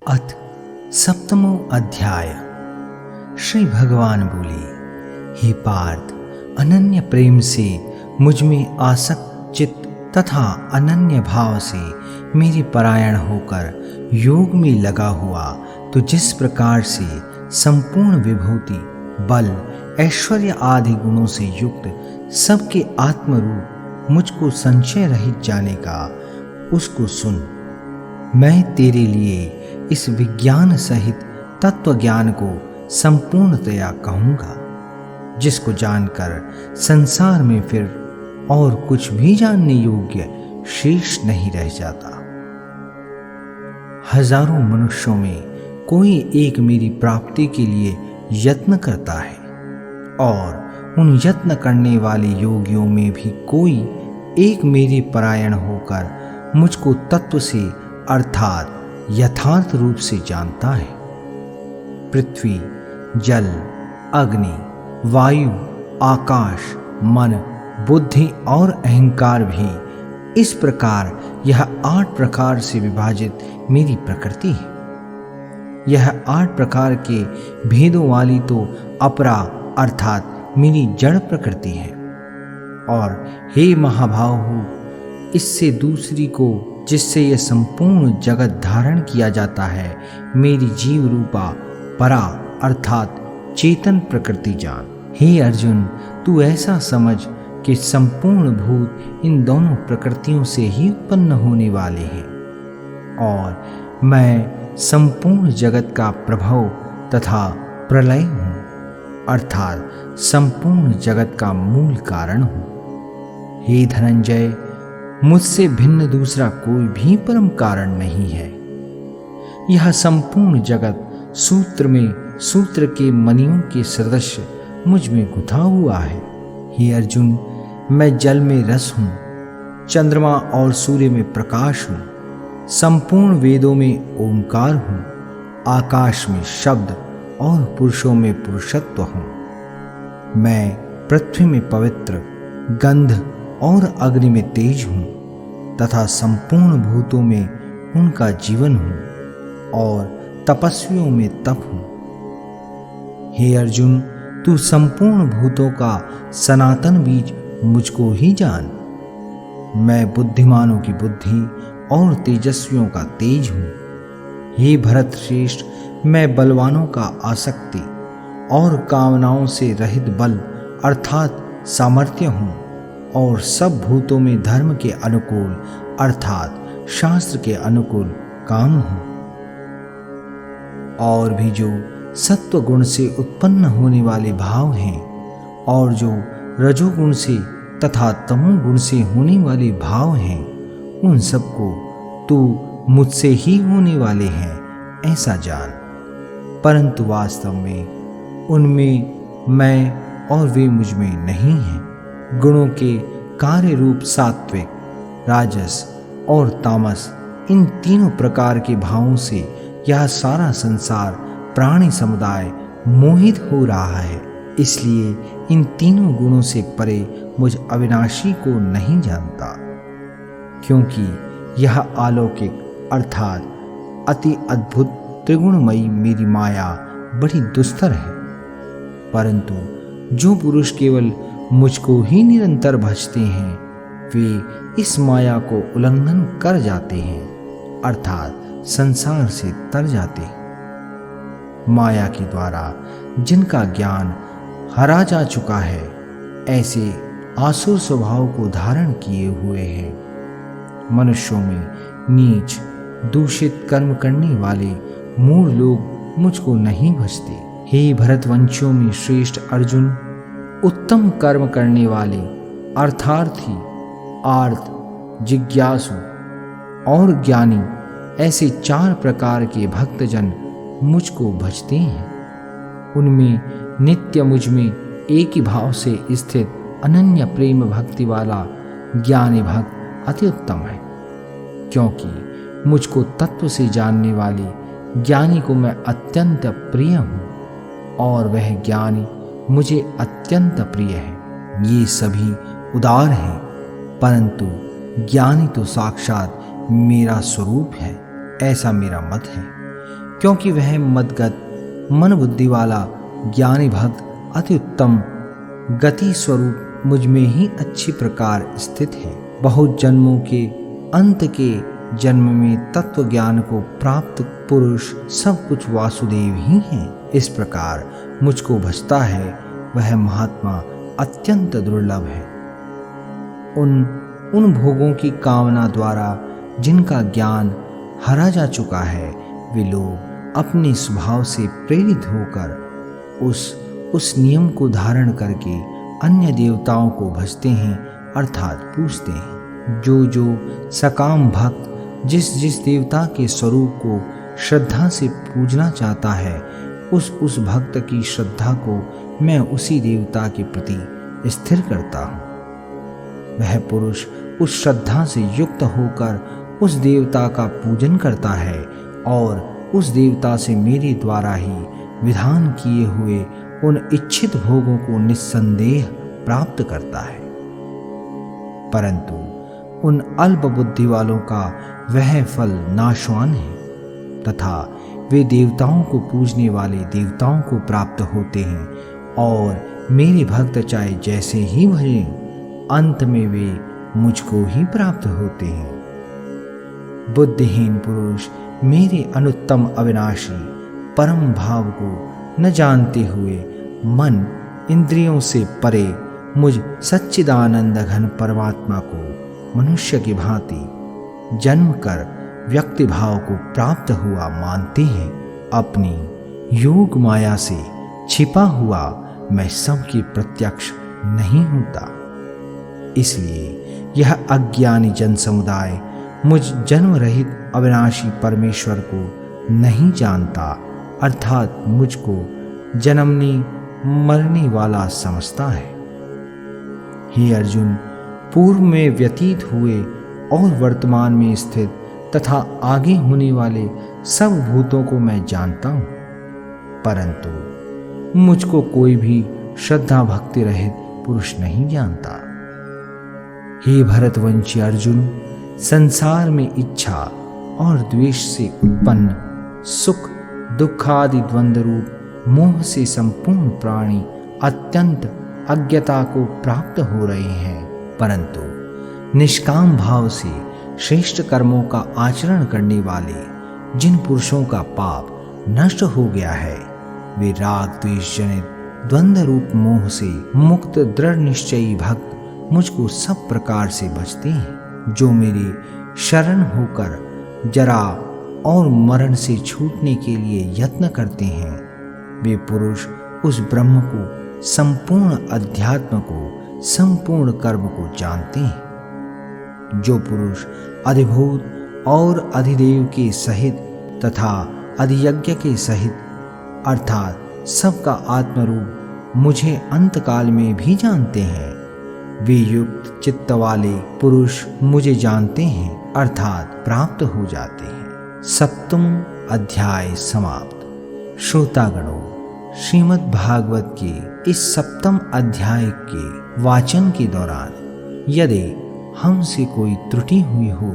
अथ सप्तमो अध्याय। श्री भगवान बोले, हे पार्थ, अनन्य प्रेम से मुझ में आसक्त चित्त तथा अनन्य भाव से मेरे परायण होकर योग में लगा हुआ तो जिस प्रकार से संपूर्ण विभूति, बल, ऐश्वर्य आदि गुणों से युक्त सबके आत्मरूप मुझको संशय रहित जाने का, उसको सुन। मैं तेरे लिए इस विज्ञान सहित तत्व ज्ञान को संपूर्णतया कहूँगा, जिसको जानकर संसार में फिर और कुछ भी जानने योग्य शेष नहीं रह जाता। हजारों मनुष्यों में कोई एक मेरी प्राप्ति के लिए यत्न करता है, और उन यत्न करने वाले योगियों में भी कोई एक मेरे परायण होकर मुझको तत्व से अर्थात यथार्थ रूप से जानता है। पृथ्वी, जल, अग्नि, वायु, आकाश, मन, बुद्धि और अहंकार भी इस प्रकार यह 8 प्रकार से विभाजित मेरी प्रकृति है। यह 8 प्रकार के भेदों वाली तो अपरा अर्थात मेरी जड़ प्रकृति है। और हे महाबाहु, इससे दूसरी को जिससे यह संपूर्ण जगत धारण किया जाता है, मेरी जीव रूपा परा अर्थात चेतन प्रकृति जान। हे अर्जुन, तू ऐसा समझ कि संपूर्ण भूत इन दोनों प्रकृतियों से ही उत्पन्न होने वाले हैं, और मैं संपूर्ण जगत का प्रभव तथा प्रलय हूँ, अर्थात संपूर्ण जगत का मूल कारण हूँ। हे धनंजय, मुझसे भिन्न दूसरा कोई भी परम कारण नहीं है। यह संपूर्ण जगत सूत्र में सूत्र के मणियों के सदृश मुझ में गुथा हुआ है। हे अर्जुन, मैं जल में रस हूँ, चंद्रमा और सूर्य में प्रकाश हूँ, संपूर्ण वेदों में ओंकार हूँ, आकाश में शब्द और पुरुषों में पुरुषत्व हूँ। मैं पृथ्वी में पवित्र, गंध और अग्नि में तेज हूँ, तथा संपूर्ण भूतों में उनका जीवन हूँ, और तपस्वियों में तप हूँ। हे अर्जुन, तू संपूर्ण भूतों का सनातन बीज मुझको ही जान। मैं बुद्धिमानों की बुद्धि और तेजस्वियों का तेज हूँ। हे भरत श्रेष्ठ, मैं बलवानों का आसक्ति और कामनाओं से रहित बल अर्थात सामर्थ्य हूँ, और सब भूतों में धर्म के अनुकूल अर्थात शास्त्र के अनुकूल काम हूँ। और भी जो सत्व गुण से उत्पन्न होने वाले भाव हैं, और जो रजोगुण से तथा तमोगुण से होने वाले भाव हैं, उन सबको तू मुझसे ही होने वाले हैं ऐसा जान। परंतु वास्तव में उनमें मैं और वे मुझ में नहीं हैं। गुणों के कार्य रूप सात्विक, राजस और तामस, इन तीनों प्रकार के भावों से यह सारा संसार प्राणी समुदाय मोहित हो रहा है। इसलिए इन तीनों गुणों से परे मुझ अविनाशी को नहीं जानता, क्योंकि यह अलौकिक अर्थात अति अद्भुत त्रिगुणमयी मेरी माया बड़ी दुस्तर है। परंतु जो पुरुष केवल मुझको ही निरंतर भजते हैं, वे इस माया को उल्लंघन कर जाते हैं, अर्थात संसार से तर जाते हैं। माया के द्वारा जिनका ज्ञान हरा जा चुका है, ऐसे आसुर स्वभाव को धारण किए हुए हैं। मनुष्यों में नीच दूषित कर्म करने वाले मूढ़ लोग मुझको नहीं भजते। हे भरतवंशियों में श्रेष्ठ अर्जुन, उत्तम कर्म करने वाले अर्थार्थी, आर्त, जिज्ञासु और ज्ञानी, ऐसे 4 प्रकार के भक्तजन मुझको भजते हैं। उनमें नित्य मुझ में एक ही भाव से स्थित अनन्य प्रेम भक्ति वाला ज्ञानी भक्त अति उत्तम है, क्योंकि मुझको तत्व से जानने वाले ज्ञानी को मैं अत्यंत प्रिय हूँ, और वह ज्ञानी मुझे अत्यंत प्रिय है। ये सभी उदार हैं, परंतु ज्ञानी तो साक्षात मेरा स्वरूप है, ऐसा मेरा मत है। क्योंकि वह मदगत मन बुद्धि वाला ज्ञानी भक्त अति उत्तम गति स्वरूप मुझ में ही अच्छी प्रकार स्थित है। बहुत जन्मों के अंत के जन्म में तत्व ज्ञान को प्राप्त पुरुष सब कुछ वासुदेव ही है। इस प्रकार मुझको भजता है वह महात्मा अत्यंत दुर्लभ है। उन भोगों की कामना द्वारा जिनका ज्ञान हरा जा चुका है, वे लोग अपने स्वभाव से प्रेरित होकर उस नियम को धारण करके अन्य देवताओं को भजते हैं अर्थात पूजते हैं। जो सकाम भक्त जिस देवता के स्वरूप को श्रद्धा से पूजना चाहता है, उस भक्त की श्रद्धा को मैं उसी देवता के प्रति स्थिर करता हूँ। वह पुरुष उस श्रद्धा से युक्त होकर उस देवता का पूजन करता है और उस देवता से मेरे द्वारा ही विधान किए हुए उन इच्छित भोगों को निस्संदेह प्राप्त करता है। परंतु उन अल्प बुद्धि वालों का वह फल नाशवान है तथा वे देवताओं को पूजने वाले देवताओं को प्राप्त होते हैं और मेरे भक्त चाहे जैसे ही भजें, अंत में वे मुझको ही प्राप्त होते हैं। बुद्धिहीन पुरुष मेरे अनुत्तम अविनाशी परम भाव को न जानते हुए मन इंद्रियों से परे मुझ सच्चिदानंद घन परमात्मा को मनुष्य की भांति जन्म कर व्यक्ति भाव को प्राप्त हुआ मानते हैं। अपनी योग माया से छिपा हुआ मैं सबकी प्रत्यक्ष नहीं होता। इसलिए यह अज्ञानी जन समुदाय मुझ जन्म रहित अविनाशी परमेश्वर को नहीं जानता अर्थात मुझको जन्मने मरने वाला समझता है। हे अर्जुन, पूर्व में व्यतीत हुए और वर्तमान में स्थित तथा आगे होने वाले सब भूतों को मैं जानता हूँ, परंतु मुझको कोई भी श्रद्धा भक्ति रहित पुरुष नहीं जानता। हे भरतवंशी अर्जुन, संसार में इच्छा और द्वेष से उत्पन्न सुख दुखादि द्वंद्व रूप मोह से संपूर्ण प्राणी अत्यंत अज्ञता को प्राप्त हो रहे हैं, परंतु निष्काम भाव से श्रेष्ठ कर्मों का आचरण करने वाले जिन पुरुषों का पाप नष्ट हो गया है, वे राग द्वेष जनित द्वंद्व रूप मोह से मुक्त दृढ़ निश्चयी भक्त मुझको सब प्रकार से भजते हैं। जो मेरे शरण होकर जरा और मरण से छूटने के लिए यत्न करते हैं, वे पुरुष उस ब्रह्म को, संपूर्ण अध्यात्म को, संपूर्ण कर्म को जानते हैं। जो पुरुष अधिभूत और अधिदेव के सहित तथा अधियज्ञ के सहित अर्थात सबका आत्मरूप मुझे अंतकाल में भी जानते हैं, वे युक्त चित्त वाले पुरुष मुझे जानते हैं अर्थात प्राप्त हो जाते हैं। सप्तम अध्याय समाप्त। श्रोतागणों, श्रीमद् भागवत के इस सप्तम अध्याय के वाचन के दौरान यदि हमसे कोई त्रुटि हुई हो,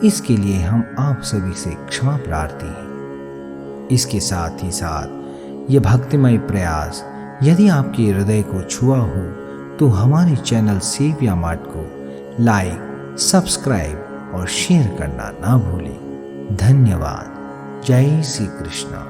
इसके लिए हम आप सभी से क्षमा प्रार्थी हैं। इसके साथ ही साथ ये भक्तिमय प्रयास यदि आपके हृदय को छुआ हो तो हमारे चैनल सेविया मार्ट को लाइक, सब्सक्राइब और शेयर करना ना भूलें। धन्यवाद। जय श्री कृष्ण।